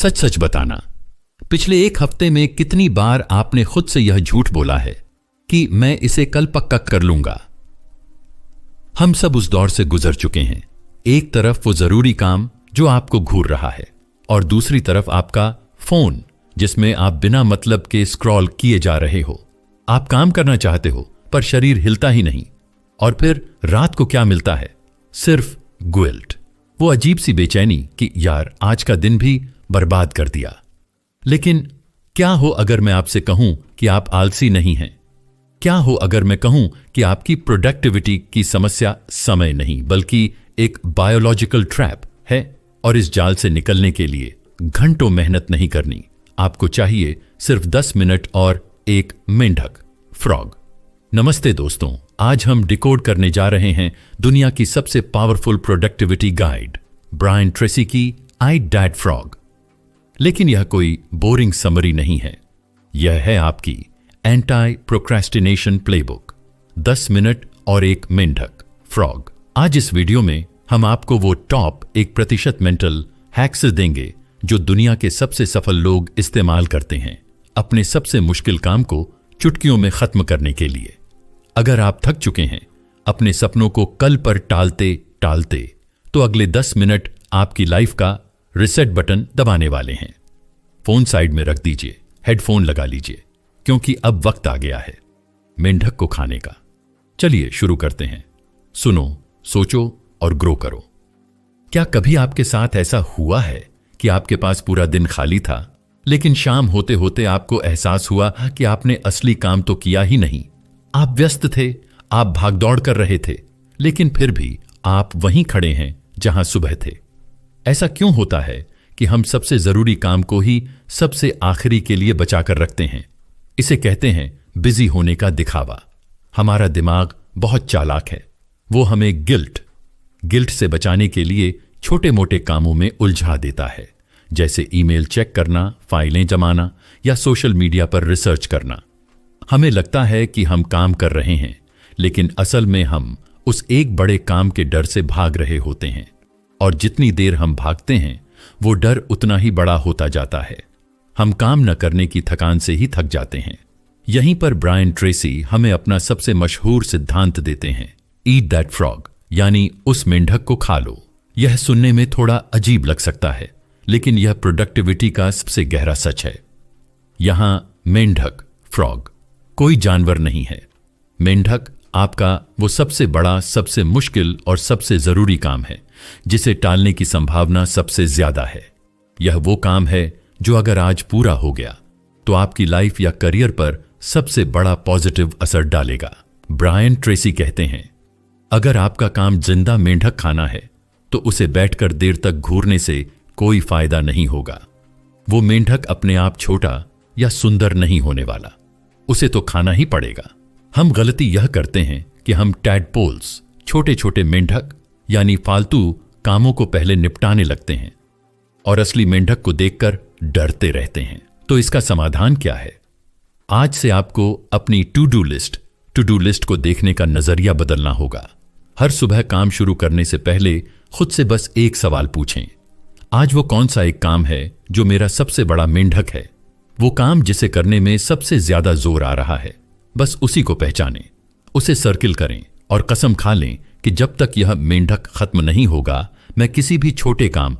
सच सच बताना। पिछले एक हफ्ते में कितनी बार आपने खुद से यह झूठ बोला है कि मैं इसे कल पक्का कर लूंगा। हम सब उस दौर से गुजर चुके हैं। एक तरफ वो जरूरी काम जो आपको घूर रहा है और दूसरी तरफ आपका फोन जिसमें आप बिना मतलब के स्क्रॉल किए जा रहे हो। आप काम करना चाहते हो पर शरीर हिलता ही नहीं। और फिर रात को क्या मिलता है? सिर्फ गिल्ट, वो अजीब सी बेचैनी कि यार आज का दिन भी बर्बाद कर दिया। लेकिन क्या हो अगर मैं आपसे कहूं कि आप आलसी नहीं हैं? क्या हो अगर मैं कहूं कि आपकी प्रोडक्टिविटी की समस्या समय नहीं बल्कि एक बायोलॉजिकल ट्रैप है और इस जाल से निकलने के लिए घंटों मेहनत नहीं करनी, आपको चाहिए सिर्फ 10 मिनट और एक मेंढक, फ्रॉग। नमस्ते दोस्तों, आज हम डिकोड करने जा रहे हैं दुनिया की सबसे powerful productivity guide, Brian Tracy की आई डैड फ्रॉग। लेकिन यह कोई बोरिंग समरी नहीं है, यह है आपकी एंटी प्रोक्रेस्टिनेशन प्लेबुक, 10 मिनट और एक मेंढक, फ्रॉग। आज इस वीडियो में हम आपको वो टॉप 1% मेंटल हैक्स देंगे जो दुनिया के सबसे सफल लोग इस्तेमाल करते हैं अपने सबसे मुश्किल काम को चुटकियों में खत्म करने के लिए। अगर आप थक चुके हैं अपने सपनों को कल पर टालते टालते, तो अगले 10 मिनट आपकी लाइफ का रिसेट बटन दबाने वाले हैं। फोन साइड में रख दीजिए, हेडफोन लगा लीजिए, क्योंकि अब वक्त आ गया है मेंढक को खाने का। चलिए शुरू करते हैं। सुनो, सोचो और ग्रो करो। क्या कभी आपके साथ ऐसा हुआ है कि आपके पास पूरा दिन खाली था, लेकिन शाम होते होते आपको एहसास हुआ कि आपने असली काम तो किया ही नहीं? आप व्यस्त थे, आप भागदौड़ कर रहे थे, लेकिन फिर भी आप वहीं खड़े हैं जहां सुबह थे। ऐसा क्यों होता है कि हम सबसे जरूरी काम को ही सबसे आखिरी के लिए बचाकर रखते हैं? इसे कहते हैं बिजी होने का दिखावा। हमारा दिमाग बहुत चालाक है, वो हमें गिल्ट से बचाने के लिए छोटे मोटे कामों में उलझा देता है, जैसे ईमेल चेक करना, फाइलें जमाना या सोशल मीडिया पर रिसर्च करना। हमें लगता है कि हम काम कर रहे हैं, लेकिन असल में हम उस एक बड़े काम के डर से भाग रहे होते हैं। और जितनी देर हम भागते हैं वो डर उतना ही बड़ा होता जाता है। हम काम न करने की थकान से ही थक जाते हैं। यहीं पर ब्रायन ट्रेसी हमें अपना सबसे मशहूर सिद्धांत देते हैं, ईट दैट फ्रॉग, यानी उस मेंढक को खा लो। यह सुनने में थोड़ा अजीब लग सकता है, लेकिन यह प्रोडक्टिविटी का सबसे गहरा सच है। यहां मेंढक, फ्रॉग, कोई जानवर नहीं है। मेंढक आपका वो सबसे बड़ा, सबसे मुश्किल और सबसे जरूरी काम है जिसे टालने की संभावना सबसे ज्यादा है। यह वो काम है जो अगर आज पूरा हो गया तो आपकी लाइफ या करियर पर सबसे बड़ा पॉजिटिव असर डालेगा। ब्रायन ट्रेसी कहते हैं, अगर आपका काम जिंदा मेंढक खाना है तो उसे बैठकर देर तक घूरने से कोई फायदा नहीं होगा। वो मेंढक अपने आप छोटा या सुंदर नहीं होने वाला, उसे तो खाना ही पड़ेगा। हम गलती यह करते हैं कि हम टैडपोल्स, छोटे छोटे मेंढक यानी फालतू कामों को पहले निपटाने लगते हैं और असली मेंढक को देखकर डरते रहते हैं। तो इसका समाधान क्या है? आज से आपको अपनी टू डू लिस्ट को देखने का नजरिया बदलना होगा। हर सुबह काम शुरू करने से पहले खुद से बस एक सवाल पूछें, आज वो कौन सा एक काम है जो मेरा सबसे बड़ा मेंढक है? वो काम जिसे करने में सबसे ज्यादा जोर आ रहा है, बस उसी को पहचानें, उसे सर्किल करें और कसम खा लें कि जब तक यह मेंढक खत्म नहीं होगा मैं किसी भी छोटे काम,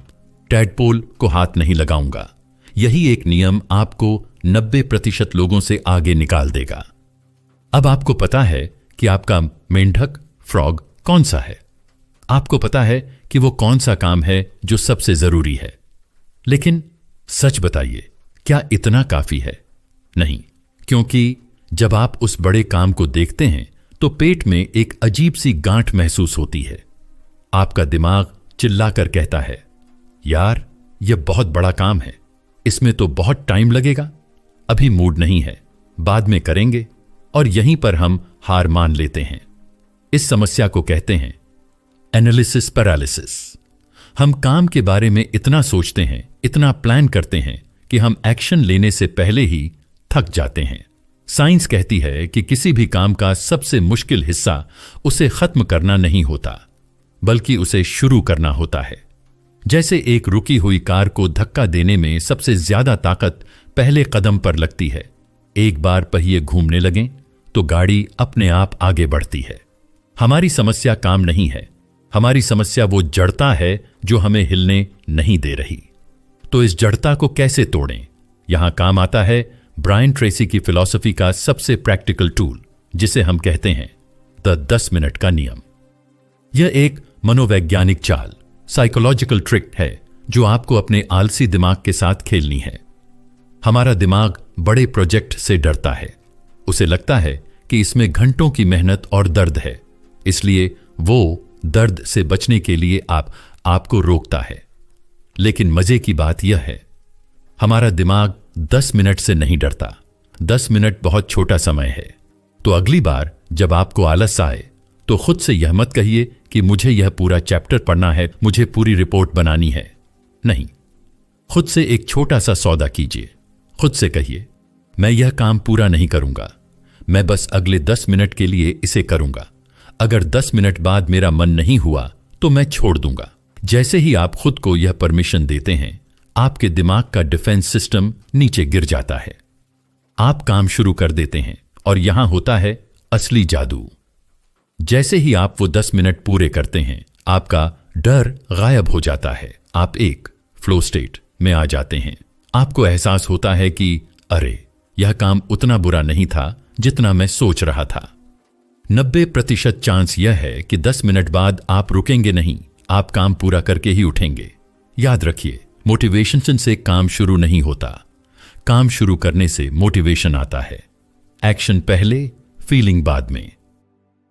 टैडपोल को हाथ नहीं लगाऊंगा। यही एक नियम आपको 90% लोगों से आगे निकाल देगा। अब आपको पता है कि आपका मेंढक, फ्रॉग, कौन सा है। आपको पता है कि वो कौन सा काम है जो सबसे जरूरी है। लेकिन सच बताइए, क्या इतना काफी है? नहीं, क्योंकि जब आप उस बड़े काम को देखते हैं तो पेट में एक अजीब सी गांठ महसूस होती है। आपका दिमाग चिल्लाकर कहता है, यार यह बहुत बड़ा काम है, इसमें तो बहुत टाइम लगेगा, अभी मूड नहीं है, बाद में करेंगे। और यहीं पर हम हार मान लेते हैं। इस समस्या को कहते हैं एनालिसिस पैरालिसिस। हम काम के बारे में इतना सोचते हैं, इतना प्लान करते हैं कि हम एक्शन लेने से पहले ही थक जाते हैं। साइंस कहती है कि किसी भी काम का सबसे मुश्किल हिस्सा उसे खत्म करना नहीं होता, बल्कि उसे शुरू करना होता है। जैसे एक रुकी हुई कार को धक्का देने में सबसे ज्यादा ताकत पहले कदम पर लगती है। एक बार पहिए घूमने लगें तो गाड़ी अपने आप आगे बढ़ती है। हमारी समस्या काम नहीं है, हमारी समस्या वो जड़ता है जो हमें हिलने नहीं दे रही। तो इस जड़ता को कैसे तोड़ें? यहां काम आता है ब्रायन ट्रेसी की फिलॉसफी का सबसे प्रैक्टिकल टूल, जिसे हम कहते हैं द 10 मिनट का नियम। यह एक मनोवैज्ञानिक चाल, साइकोलॉजिकल ट्रिक है जो आपको अपने आलसी दिमाग के साथ खेलनी है। हमारा दिमाग बड़े प्रोजेक्ट से डरता है। उसे लगता है कि इसमें घंटों की मेहनत और दर्द है, इसलिए वो दर्द से बचने के लिए आपको रोकता है। लेकिन मजे की बात यह है, हमारा दिमाग 10 मिनट से नहीं डरता। 10 मिनट बहुत छोटा समय है। तो अगली बार जब आपको आलस आए तो खुद से यह मत कहिए कि मुझे यह पूरा चैप्टर पढ़ना है, मुझे पूरी रिपोर्ट बनानी है। नहीं, खुद से एक छोटा सा सौदा कीजिए। खुद से कहिए, मैं यह काम पूरा नहीं करूंगा, मैं बस अगले 10 मिनट के लिए इसे करूंगा। अगर 10 मिनट बाद मेरा मन नहीं हुआ तो मैं छोड़ दूंगा। जैसे ही आप खुद को यह परमिशन देते हैं, आपके दिमाग का डिफेंस सिस्टम नीचे गिर जाता है। आप काम शुरू कर देते हैं और यहां होता है असली जादू। जैसे ही आप वो 10 मिनट पूरे करते हैं, आपका डर गायब हो जाता है। आप एक फ्लो स्टेट में आ जाते हैं। आपको एहसास होता है कि अरे, यह काम उतना बुरा नहीं था जितना मैं सोच रहा था। 90% चांस यह है कि 10 मिनट बाद आप रुकेंगे नहीं, आप काम पूरा करके ही उठेंगे। याद रखिए, मोटिवेशन से काम शुरू नहीं होता, काम शुरू करने से मोटिवेशन आता है। एक्शन पहले, फीलिंग बाद में।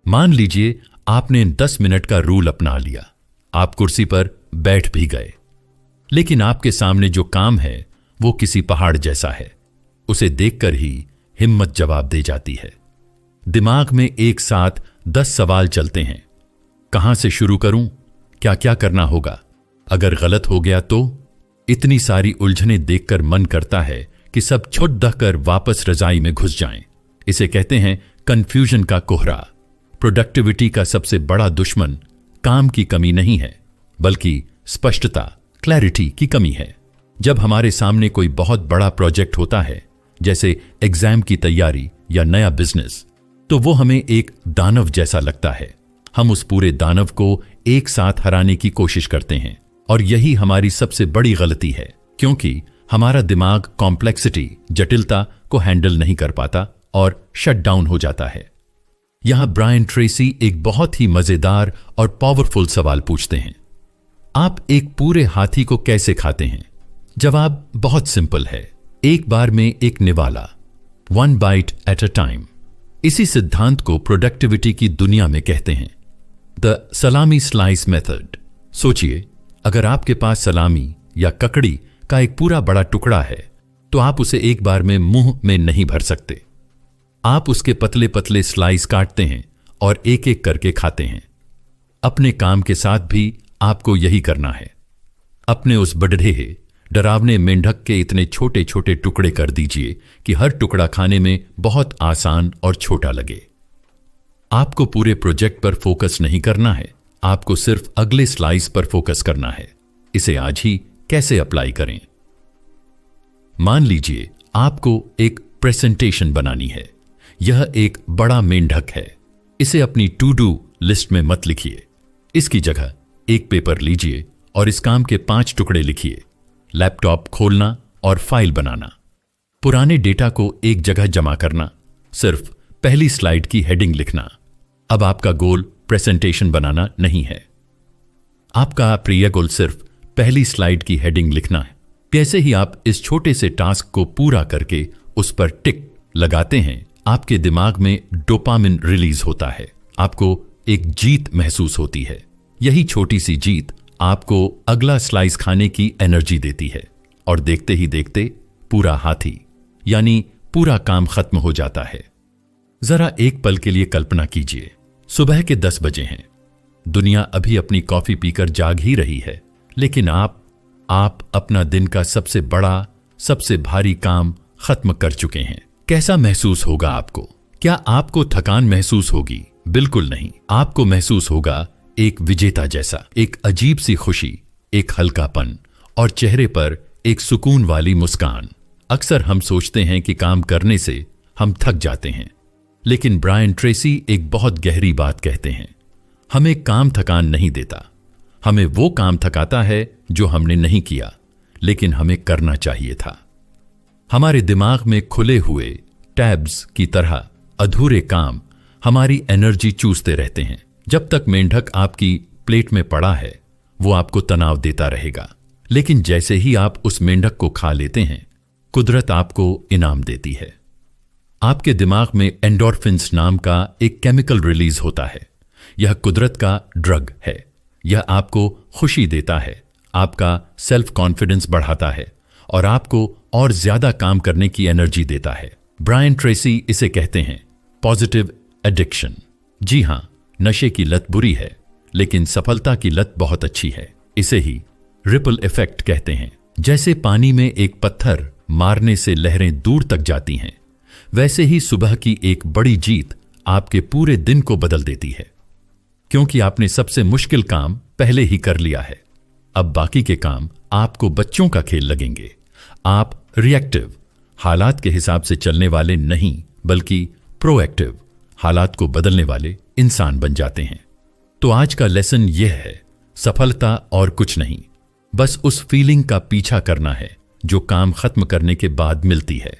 मान लीजिए आपने 10 मिनट का रूल अपना लिया, आप कुर्सी पर बैठ भी गए, लेकिन आपके सामने जो काम है वो किसी पहाड़ जैसा है। उसे देखकर ही हिम्मत जवाब दे जाती है। दिमाग में एक साथ 10 सवाल चलते हैं। कहां से शुरू करूं? क्या क्या करना होगा? अगर गलत हो गया तो? इतनी सारी उलझनें देखकर मन करता है कि सब छुट दहकर वापस रजाई में घुस जाएं। इसे कहते हैं कंफ्यूजन का कोहरा। प्रोडक्टिविटी का सबसे बड़ा दुश्मन काम की कमी नहीं है, बल्कि स्पष्टता, क्लैरिटी की कमी है। जब हमारे सामने कोई बहुत बड़ा प्रोजेक्ट होता है, जैसे एग्जाम की तैयारी या नया बिजनेस, तो वो हमें एक दानव जैसा लगता है। हम उस पूरे दानव को एक साथ हराने की कोशिश करते हैं, और यही हमारी सबसे बड़ी गलती है, क्योंकि हमारा दिमाग कॉम्प्लेक्सिटी, जटिलता को हैंडल नहीं कर पाता और शट डाउन हो जाता है। यहां ब्रायन ट्रेसी एक बहुत ही मजेदार और पावरफुल सवाल पूछते हैं, आप एक पूरे हाथी को कैसे खाते हैं? जवाब बहुत सिंपल है, एक बार में एक निवाला, 1 बाइट एट अ टाइम। इसी सिद्धांत को प्रोडक्टिविटी की दुनिया में कहते हैं द सलामी स्लाइस मेथड। सोचिए, अगर आपके पास सलामी या ककड़ी का एक पूरा बड़ा टुकड़ा है, तो आप उसे एक बार में मुंह में नहीं भर सकते। आप उसके पतले पतले स्लाइस काटते हैं और एक एक करके खाते हैं। अपने काम के साथ भी आपको यही करना है। अपने उस बड़ढ़े डरावने मेंढक के इतने छोटे छोटे टुकड़े कर दीजिए कि हर टुकड़ा खाने में बहुत आसान और छोटा लगे। आपको पूरे प्रोजेक्ट पर फोकस नहीं करना है, आपको सिर्फ अगले स्लाइस पर फोकस करना है। इसे आज ही कैसे अप्लाई करें? मान लीजिए आपको एक प्रेजेंटेशन बनानी है। यह एक बड़ा मेंढक है। इसे अपनी टू डू लिस्ट में मत लिखिए। इसकी जगह एक पेपर लीजिए और इस काम के 5 टुकड़े लिखिए। लैपटॉप खोलना और फाइल बनाना, पुराने डेटा को एक जगह जमा करना, सिर्फ पहली स्लाइड की हेडिंग लिखना। अब आपका गोल प्रेजेंटेशन बनाना नहीं है, आपका प्रिय गोल सिर्फ पहली स्लाइड की हेडिंग लिखना है। जैसे ही आप इस छोटे से टास्क को पूरा करके उस पर टिक लगाते हैं, आपके दिमाग में डोपामिन रिलीज होता है। आपको एक जीत महसूस होती है। यही छोटी सी जीत आपको अगला स्लाइस खाने की एनर्जी देती है, और देखते ही देखते पूरा हाथी यानी पूरा काम खत्म हो जाता है। जरा एक पल के लिए कल्पना कीजिए, सुबह के 10 बजे हैं, दुनिया अभी अपनी कॉफी पीकर जाग ही रही है, लेकिन आप अपना दिन का सबसे बड़ा, सबसे भारी काम खत्म कर चुके हैं। कैसा महसूस होगा आपको? क्या आपको थकान महसूस होगी? बिल्कुल नहीं। आपको महसूस होगा एक विजेता जैसा, एक अजीब सी खुशी, एक हल्कापन और चेहरे पर एक सुकून वाली मुस्कान। अक्सर हम सोचते हैं कि काम करने से हम थक जाते हैं, लेकिन ब्रायन ट्रेसी एक बहुत गहरी बात कहते हैं। हमें काम थकान नहीं देता, हमें वो काम थकाता है जो हमने नहीं किया लेकिन हमें करना चाहिए था। हमारे दिमाग में खुले हुए टैब्स की तरह अधूरे काम हमारी एनर्जी चूसते रहते हैं। जब तक मेंढक आपकी प्लेट में पड़ा है वो आपको तनाव देता रहेगा, लेकिन जैसे ही आप उस मेंढक को खा लेते हैं कुदरत आपको इनाम देती है। आपके दिमाग में एंडोर्फिन्स नाम का एक केमिकल रिलीज होता है। यह कुदरत का ड्रग है। यह आपको खुशी देता है, आपका सेल्फ कॉन्फिडेंस बढ़ाता है और आपको और ज्यादा काम करने की एनर्जी देता है। ब्रायन ट्रेसी इसे कहते हैं पॉजिटिव एडिक्शन। जी हां, नशे की लत बुरी है, लेकिन सफलता की लत बहुत अच्छी है। इसे ही रिपल इफेक्ट कहते हैं। जैसे पानी में एक पत्थर मारने से लहरें दूर तक जाती हैं, वैसे ही सुबह की एक बड़ी जीत आपके पूरे दिन को बदल देती है, क्योंकि आपने सबसे मुश्किल काम पहले ही कर लिया है। अब बाकी के काम आपको बच्चों का खेल लगेंगे। आप रिएक्टिव, हालात के हिसाब से चलने वाले नहीं बल्कि प्रोएक्टिव, हालात को बदलने वाले इंसान बन जाते हैं। तो आज का लेसन यह है, सफलता और कुछ नहीं, बस उस फीलिंग का पीछा करना है जो काम खत्म करने के बाद मिलती है।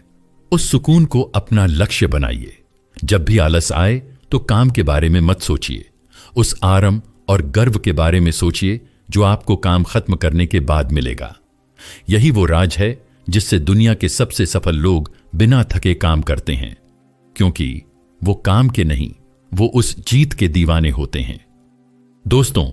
उस सुकून को अपना लक्ष्य बनाइए। जब भी आलस आए तो काम के बारे में मत सोचिए, उस आराम और गर्व के बारे में सोचिए जो आपको काम खत्म करने के बाद मिलेगा। यही वो राज है जिससे दुनिया के सबसे सफल लोग बिना थके काम करते हैं, क्योंकि वो काम के नहीं, वो उस जीत के दीवाने होते हैं। दोस्तों,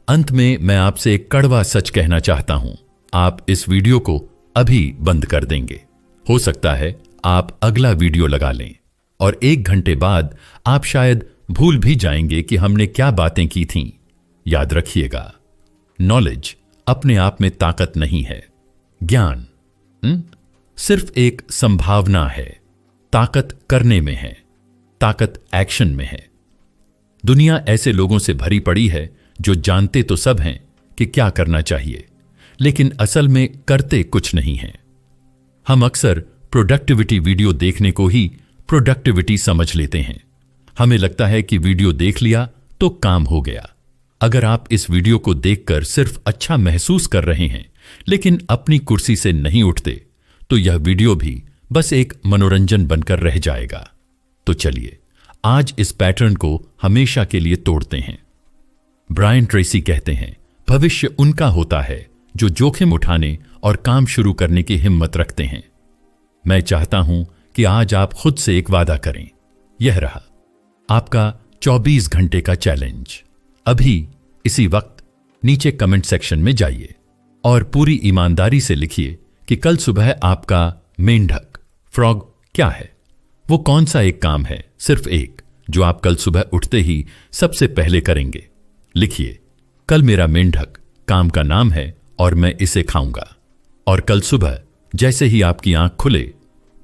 अंत में मैं आपसे एक कड़वा सच कहना चाहता हूं। आप इस वीडियो को अभी बंद कर देंगे। हो सकता है आप अगला वीडियो लगा लें और 1 घंटे बाद आप शायद भूल भी जाएंगे कि हमने क्या बातें की थीं। याद रखिएगा, नॉलेज अपने आप में ताकत नहीं है। ज्ञान सिर्फ एक संभावना है। ताकत करने में है, ताकत एक्शन में है। दुनिया ऐसे लोगों से भरी पड़ी है जो जानते तो सब हैं कि क्या करना चाहिए, लेकिन असल में करते कुछ नहीं हैं। हम अक्सर प्रोडक्टिविटी वीडियो देखने को ही प्रोडक्टिविटी समझ लेते हैं। हमें लगता है कि वीडियो देख लिया तो काम हो गया। अगर आप इस वीडियो को देखकर सिर्फ अच्छा महसूस कर रहे हैं लेकिन अपनी कुर्सी से नहीं उठते, तो यह वीडियो भी बस एक मनोरंजन बनकर रह जाएगा। तो चलिए आज इस पैटर्न को हमेशा के लिए तोड़ते हैं। ब्रायन ट्रेसी कहते हैं, भविष्य उनका होता है जो जोखिम उठाने और काम शुरू करने की हिम्मत रखते हैं। मैं चाहता हूं कि आज आप खुद से एक वादा करें। यह रहा आपका 24 घंटे का चैलेंज। अभी इसी वक्त नीचे कमेंट सेक्शन में जाइए और पूरी ईमानदारी से लिखिए कि कल सुबह आपका मेंढक फ्रॉग क्या है। वो कौन सा एक काम है, सिर्फ एक, जो आप कल सुबह उठते ही सबसे पहले करेंगे। लिखिए, कल मेरा मेंढक काम का नाम है और मैं इसे खाऊंगा। और कल सुबह जैसे ही आपकी आंख खुले,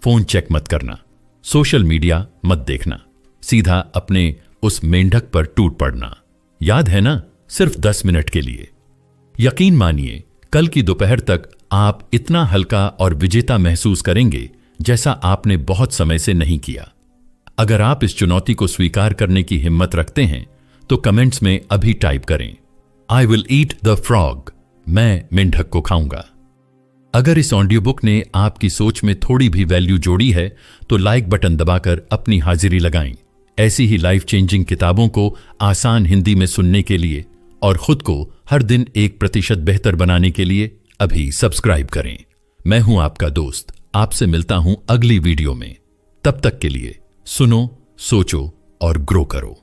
फोन चेक मत करना, सोशल मीडिया मत देखना, सीधा अपने उस मेंढक पर टूट पड़ना। याद है ना, सिर्फ 10 मिनट के लिए। यकीन मानिए, कल की दोपहर तक आप इतना हल्का और विजेता महसूस करेंगे जैसा आपने बहुत समय से नहीं किया। अगर आप इस चुनौती को स्वीकार करने की हिम्मत रखते हैं तो कमेंट्स में अभी टाइप करें, I will eat the frog, मैं मेंढक को खाऊंगा। अगर इस ऑडियो बुक ने आपकी सोच में थोड़ी भी वैल्यू जोड़ी है तो लाइक बटन दबाकर अपनी हाजिरी लगाएं। ऐसी ही लाइफ चेंजिंग किताबों को आसान हिंदी में सुनने के लिए और खुद को हर दिन 1% बेहतर बनाने के लिए अभी सब्सक्राइब करें। मैं हूं आपका दोस्त, आपसे मिलता हूं अगली वीडियो में। तब तक के लिए सुनो, सोचो और ग्रो करो।